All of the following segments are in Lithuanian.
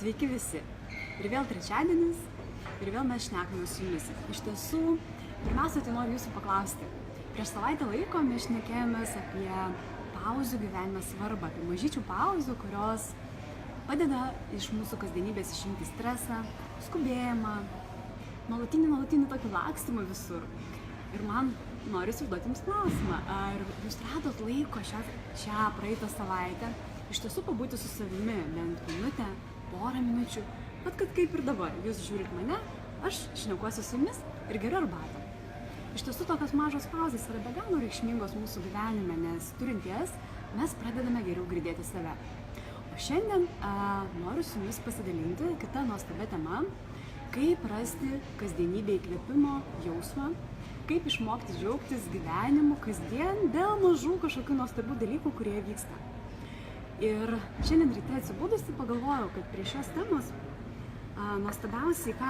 Sveiki visi. Ir vėl trečiadienis, ir vėl mes šnekame su jumis. Iš tiesų, pirmiausia, tai noriu jūsų paklausti. Prieš savaitę laiko mes šnekėjomės apie pauzių gyvenime svarbą, apie mažyčių pauzių, kurios padeda iš mūsų kasdienybės išimti stresą, skubėjimą, nuolatinį tokį lakstymą visur. Ir man noriu užduoti jums klausimą, ar jūs radot laiko šią praeitą savaitę iš tiesų pabūti su savimi bent minutę, porą minučių, bet kad kaip ir dabar, jūs žiūrit mane, aš šnekuosiu su jumis ir geriu arbatą. Iš tiesų tokios mažos pauzės yra be galo reikšmingos mūsų gyvenime, nes turint jas, mes pradedame geriau girdėti save. O šiandien noriu su jumis pasidalinti kita nuostabia tema, kaip rasti kasdienybę įkvėpimo jausmą, kaip išmokti džiaugtis gyvenimu kasdien dėl mažų kažkokių nuostabių dalykų, kurie vyksta. Ir šiandien ryte atsibudusi pagalvojau, kad prie šios temos nuostabiausiai, ką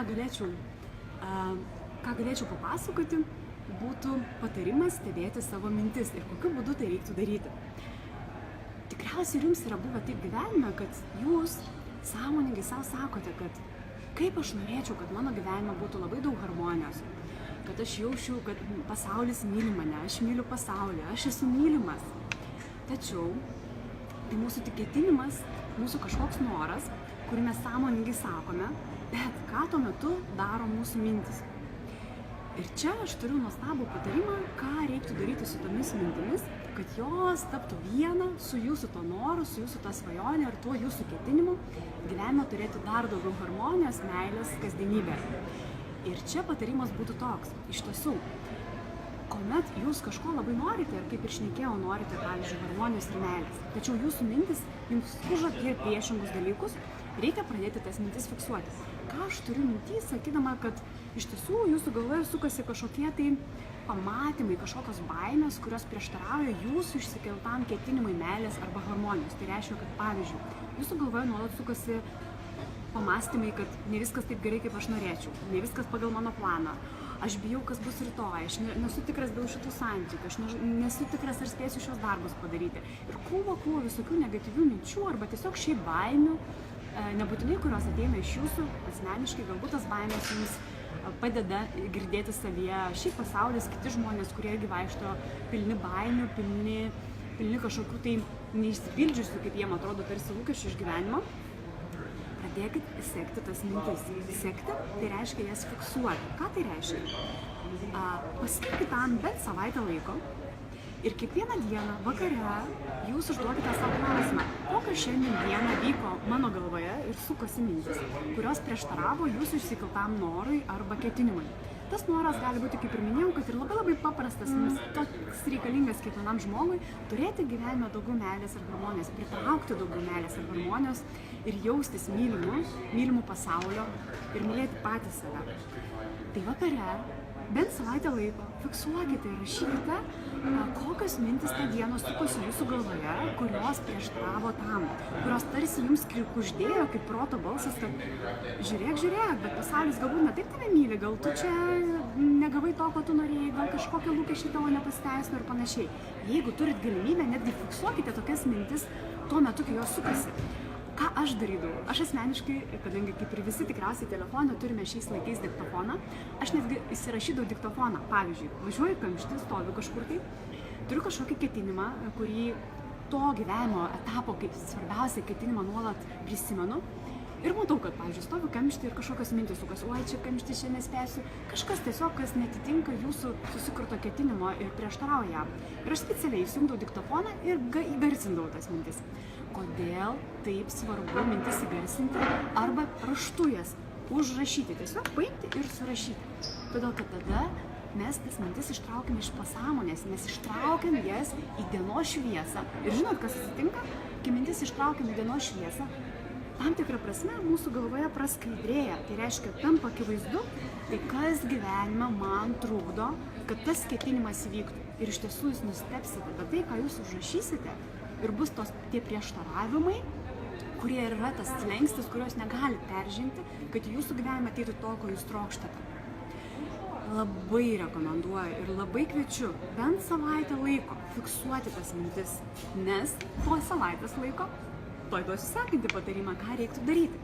galėčiau papasakoti, būtų patarimas stebėti savo mintis ir kokiu būdu tai reiktų daryti. Tikriausiai jums yra buvę taip gyvenime, kad jūs sąmoningai savo sakote, kad kaip aš norėčiau, kad mano gyvenime būtų labai daug harmonijos, kad aš jausčiau, kad pasaulis myli mane, aš myliu pasaulį, aš esu mylimas. Tačiau tai mūsų tik ketinimas, mūsų kažkoks noras, kurį mes sąmoningai sakome, bet ką tuo metu daro mūsų mintis. Ir čia aš turiu nuostabų patarimą, ką reiktų daryti su tomis mintimis, kad jos taptų viena su jūsų to noru, su jūsų tą svajonę ir tuo jūsų ketinimu gyvenime turėti dar daugiau harmonijos, meilės, kasdienybę. Ir čia patarimas būtų toks, iš tiesų, kuomet jūs kažko labai norite ir kaip ir šnekėjau, norite, pavyzdžiui, harmonijos ir meilės, tačiau jūsų mintis jums užapie priešingus dalykus, reikia pradėti tas mintis fiksuoti. Ką aš turiu mintį, sakydama, kad iš tiesų jūsų galvoje sukasi kažkokie tai pamatymai, kažkokios baimės, kurios prieštarauja jūsų išsikeltam ketinimui meilės arba harmonijos. Tai reiškia, kad pavyzdžiui, jūsų galvoje nuolat sukasi pamastymai, kad ne viskas taip gerai, kaip aš norėčiau, ne viskas pagal mano planą. Aš bijau, kas bus rytoj, aš nesu tikras dėl šitų santykių, aš nesu tikras, ar spėsiu šios darbus padaryti. Ir krūva visokių negatyvių minčių arba tiesiog šiaip baimių, nebūtinai, kurios ateina iš jūsų asmeniškai, galbūt tas baimės jums padeda girdėti savyje šiaip pasaulis, kiti žmonės, kurie irgi vaikšto pilni baimių, pilni kažkokių tai neišsipildžiusių, kaip jiem atrodo, tarsi lūkesčių iš gyvenimo. Pradėkit sekti tas mintis. Sekti, tai reiškia jas fiksuoti. Ką tai reiškia? Paskirkite tam bent savaitę laiko ir kiekvieną dieną vakare jūs užduokite savo klausimą, kokią šiandien dieną vyko mano galvoje ir sukosi mintis, kurios prieštaravo jūsų išsikeltam norui arba ketinimui. Tas noras gali būti, kaip ir minėjau, kad ir labai paprastas, nes toks reikalingas kiekvienam žmogui turėti gyvenime daugiau meilės ir harmonijos, pritraukti daugiau meilės ir harmonijos ir jaustis mylimu pasaulio ir mylėti patį save. Tai vakare, bent savaitę laiko, fiksuokite ir rašykite, kokios mintis tą dieną sukosi jūsų galvoje, kurios prieštaravo tam, kurios tarsi jums kuždėjo kaip proto balsas, kad žiūrėk, bet pasaulis galbūt ne taip tave myli, gal tu čia negavai to, ko tu norėjai, gal kažkokie lūkesčiai tavo nepasiteisino ir panašiai. Jeigu turit galimybę, netgi fiksuokite tokias mintis tuo metu, kai jos sukasi. Ką aš darydavau? Aš asmeniškai, kadangi kaip ir visi tikriausiai telefoną turime šiais laikais diktofoną, aš netgi įsirašydavau diktofoną. Pavyzdžiui, važiuoju kamštį, stoviu kažkur tai, turiu kažkokį ketinimą, kurį to gyvenimo etapo kaip svarbiausia ketinimą nuolat prisimenu. Ir matau, kad, pavyzdžiui, stoviu kamštį ir kažkokios mintis sukasi, oi, čia kamštį, čia nespėsiu. Kažkas tiesiog, kas netitinka jūsų susikurto ketinimo ir prieštarauja jam. Ir aš specialiai įsijungdavau diktofoną ir įgarsindavau tas mintis. Kodėl taip svarbu mintis įgarsinti arba raštu jas užrašyti, tiesiog paimti ir surašyti. Todėl, kad tada mes tas mintis ištraukiam iš pasąmonės, mes ištraukiam jas į dienos šviesą. Ir žinot, kas atsitinka, kai mintis ištraukiam į dienos šviesą, tam tikrą prasme mūsų galvoje praskaidrėja. Tai reiškia, tampa akivaizdu, tai kas gyvenime man trukdo, kad tas ketinimas įvyktų. Ir iš tiesų jūs nustebsite, bet tai, ką jūs užrašysite, ir bus tie prieštaravimai, kurie yra tas slengstis, kurios negalite peržengti, kad jūsų gyvenime ateitų to, ko jūs trokštate. Labai rekomenduoju ir labai kviečiu bent savaitę laiko fiksuoti tas mintis, nes po savaitės laiko tuoj duosiu sekantį patarimą, ką reiktų daryti.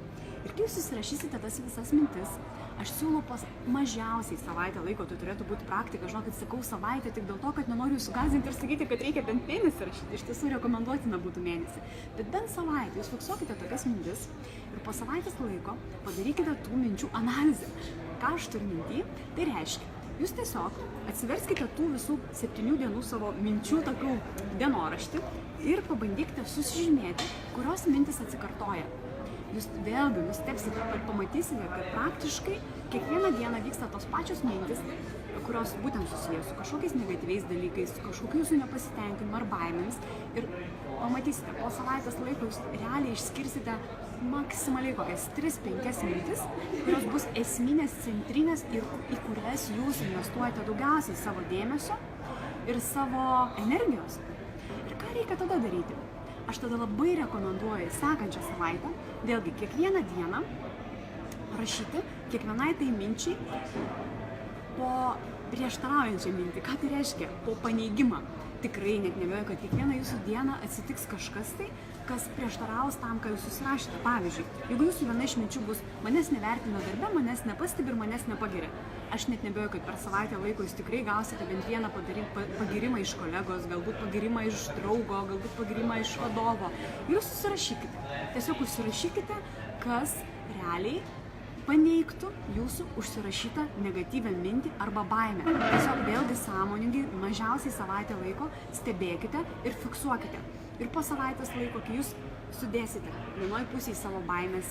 Ir kai jūs susirašysite tas visas mintis, aš siūlau mažiausiai savaitę laiko, tai turėtų būti praktika, žinokit, sakau savaitę tik dėl to, kad nenoriu jūsų gąsdinti ir sakyti, kad reikia bent mėnesį rašyti, iš tiesų rekomenduotina būtų mėnesį, bet bent savaitę jūs fiksuokite tokias mintis ir po savaitės laiko padarykite tų minčių analizę. Ką aš turiu minty, tai reiškia, jūs tiesiog atsiverskite tų visų 7 dienų savo minčių tokių dienoraštį ir pabandykite susižymėti, kurios mintis atsikartoja. Jūs vėlgi nustebsite ir pamatysite, kad praktiškai kiekvieną dieną vyksta tos pačios mintis, kurios būtent susijęs su kažkokiais negatyviais dalykais, su kažkokiu jūsų nepasitenkinimu ar baimėmis. Ir pamatysite, po savaitės laiko jūs realiai išskirsite maksimaliai kokias 3-5 mintis, kurios bus esminės, centrinės ir į kurias jūs investuojate daugiausiai savo dėmesio ir savo energijos. Ir ką reikia tada daryti? Aš tada labai rekomenduoju sekančią savaitę, vėlgi kiekvieną dieną rašyti kiekvienai tai minčiai po prieštaraujančią mintį. Ką tai reiškia? Po paneigimą. Tikrai net nebejoju, kad kiekvieną jūsų dieną atsitiks kažkas tai, kas prieštaraus tam, ką jūs susirašėte. Pavyzdžiui, jeigu jūsų viena iš minčių bus manęs nevertina darbe, manęs nepastebi ir manęs nepagiria. Aš net nebejoju, kad per savaitę laiko jūs tikrai gausite bent vieną pagirimą iš kolegos, galbūt pagirimą iš draugo, galbūt pagirimą iš vadovo. Ir jūs susirašykite. Tiesiog užsirašykite, kas realiai paneigtų jūsų užsirašytą negatyvią mintį arba baimę. Tiesiog vėlgi sąmoningai, mažiausiai savaitę laiko stebėkite ir fiksuokite. Ir po savaitės laiko, kai jūs sudėsite vienoj pusėje savo baimės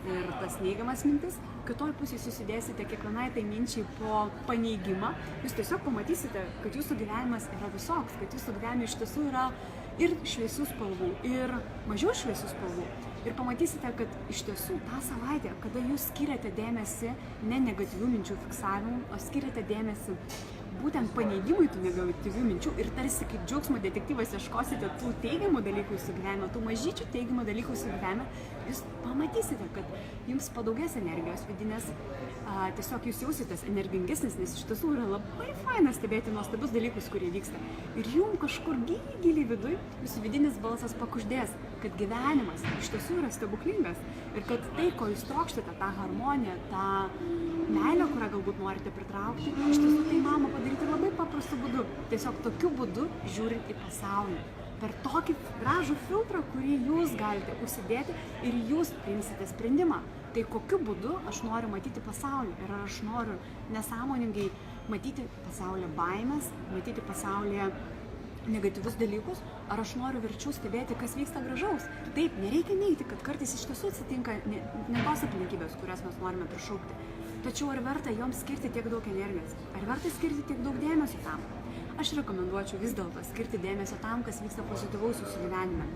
ir tas neigiamas mintis, kitoj pusėje susidėsite kiekvienai tai minčiai po paneigimą, jūs tiesiog pamatysite, kad jūsų gyvenimas yra visoks, kad jūsų gyvenime iš tiesų yra ir šviesių spalvų, ir mažiau šviesių spalvų. Ir pamatysite, kad iš tiesų tą savaitę, kada jūs skiriate dėmesį ne negatyvių minčių fiksavimui, o skiriate dėmesį būtent paneigimui tų negatyvių minčių ir tarsi kaip džiaugsmo detektyvas ieškosite tų teigiamų dalykų jūsų gyvenime, tų mažyčių teigiamų dalykų jūsų gyvenime, jūs pamatysite, kad jums padaugės energijos vidinės, tiesiog jūs jausitės energingesnis, nes iš tiesų yra labai faina stebėti nuostabius dalykus, kurie vyksta. Ir jums kažkur giliai viduj jūsų vidinis balsas pakuždės, kad gyvenimas iš tiesų yra stebuklingas ir kad tai, ko jūs trokštate, tą harmoniją, tą meilę, kurią galbūt norite pritraukti, iš tiesų tai įmanoma padaryti labai paprastu būdu. Tiesiog tokiu būdu žiūrint į pasaulį. Per tokį gražų filtrą, kurį jūs galite užsidėti ir jūs priimsite sprendimą. Tai kokiu būdu aš noriu matyti pasaulį ir ar aš noriu nesąmoningai matyti pasaulyje baimės, matyti pasaulyje negatyvus dalykus, ar aš noriu verčiau stebėti, kas vyksta gražaus. Taip, nereikia neigti, kad kartais iš tiesų atsitinka ne tos aplinkybės, kurias mes norime prišaukti. Tačiau ar verta joms skirti tiek daug energijos? Ar verta skirti tiek daug dėmesio tam? Aš rekomenduočiau vis dėlto skirti dėmesio tam, kas vyksta pozityvaus jūsų gyvenime.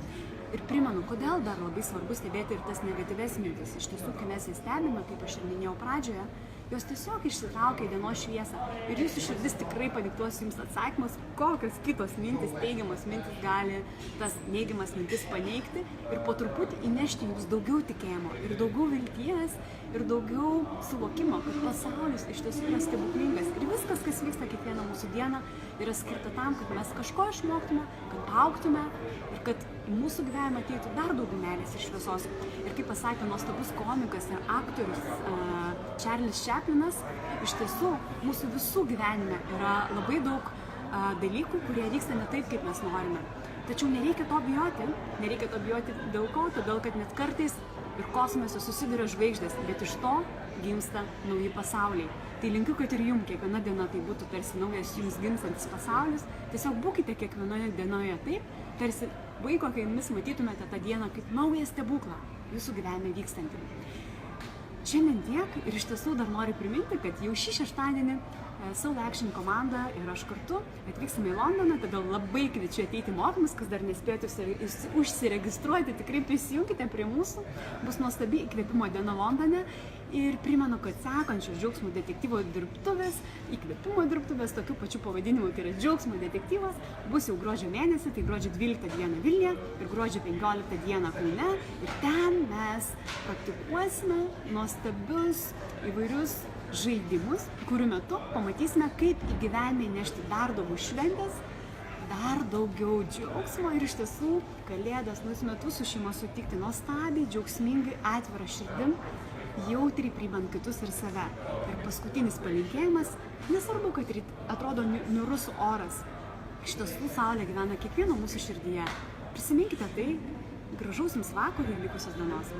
Ir primenu, kodėl dar labai svarbu stebėti ir tas negatyves mintis. Iš tiesų, kai mes jas stebime, kaip aš ir minėjau pradžioje, jos tiesiog išsitraukia į dienos šviesą ir jūsų širdis tikrai padiktuos jums atsakymus, kokios kitos mintis, teigiamos mintis gali tas neigiamas mintis paneigti ir po truputį įnešti jums daugiau tikėjimo ir daugiau vilties ir daugiau suvokimo, kad pasaulis iš tiesų yra stebuklingas ir viskas, kas vyksta kiekvieną mūsų dieną, yra skirta tam, kad mes kažko išmoktume, kad paaugtume ir kad į mūsų gyvenimą ateitų dar daugiau meilės ir šviesos. Ir kaip pasakė nuostabus komikas ir aktorius Charles Chaplinas, iš tiesų mūsų visų gyvenime yra labai daug dalykų, kurie vyksta ne taip, kaip mes norime. Tačiau nereikia to bijoti dėl ko, todėl kad net kartais ir kosmose susiduria žvaigždės, bet iš to gimsta nauji pasauliai. Tai linkiu, kad ir jums kiekviena diena tai būtų tarsi naujas jums gimstantis pasaulis. Tiesiog būkite kiekvienoje dienoje taip, tarsi vaiko akimis matytumėte tą dieną kaip naują stebuklą jūsų gyvenime vykstantį. Šiandien tiek ir iš tiesų dar noriu priminti, kad jau šį šeštadienį Soul Action komanda ir aš kartu atvyksime į Londoną, todėl labai kviečiu ateiti mokymus, kas dar nespėjote užsiregistruoti, tikrai prisijunkite prie mūsų, bus nuostabi įkvėpimo diena Londone ir primenu, kad sekančios džiaugsmo detektyvo dirbtuvės, įkvėpimo dirbtuvės, tokiu pačiu pavadinimu, tai yra džiaugsmo detektyvas, bus jau gruodžio mėnesį, tai gruodžio 12 dieną Vilniuje ir gruodžio 15 dieną Kaune ir ten mes praktikuosime nuostabius įvairius žaidimus, kurių metu pamatysime, kaip į gyvenimą įnešti dar daugiau šventės, dar daugiau džiaugsmo ir iš tiesų Kalėdas, naujus metus su šeima sutikti nuostabiai, džiaugsmingai, atvira širdim, jautriai priimant kitus ir save. Ir paskutinis palinkėjimas, nesvarbu, kad atrodo niūrus oras, iš tiesų saulė gyvena kiekvieno mūsų širdyje. Prisiminkite tai, gražaus jums vakaro ir likusios dienos.